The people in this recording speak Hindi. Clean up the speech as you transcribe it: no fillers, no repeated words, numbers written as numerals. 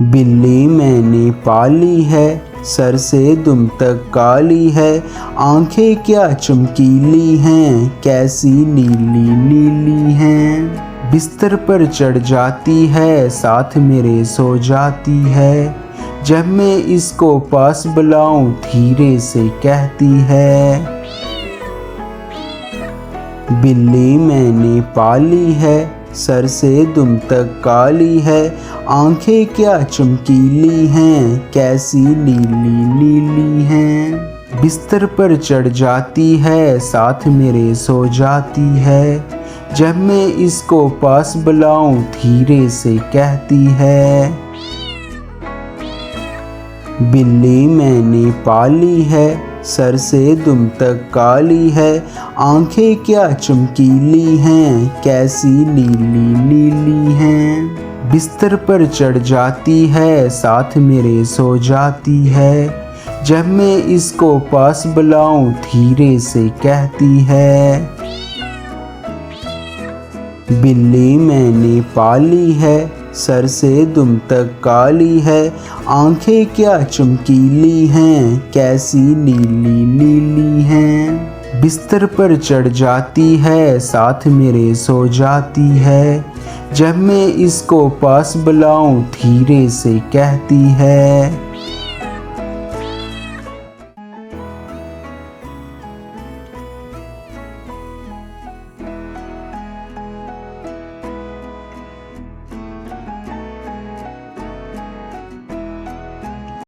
बिल्ली मैंने पाली है, सर से दुम तक काली है, आंखें क्या चमकीली हैं, कैसी नीली नीली हैं। बिस्तर पर चढ़ जाती है, साथ मेरे सो जाती है, जब मैं इसको पास बुलाऊं धीरे से कहती है। बिल्ली मैंने पाली है, सर से दुम तक काली है, आंखें क्या चमकीली हैं, कैसी नीली नीली हैं। बिस्तर पर चढ़ जाती है, साथ मेरे सो जाती है, जब मैं इसको पास बुलाऊं धीरे से कहती है। बिल्ली मैंने पाली है, सर से दुम तक काली है, आंखें क्या चमकीली हैं, कैसी नीली नीली हैं। बिस्तर पर चढ़ जाती है, साथ मेरे सो जाती है, जब मैं इसको पास बुलाऊं धीरे से कहती है। बिल्ली मैंने पाली है, सर से दुम तक काली है, आंखें क्या चमकीली हैं, कैसी नीली नीली हैं। बिस्तर पर चढ़ जाती है, साथ मेरे सो जाती है, जब मैं इसको पास बुलाऊं धीरे से कहती है।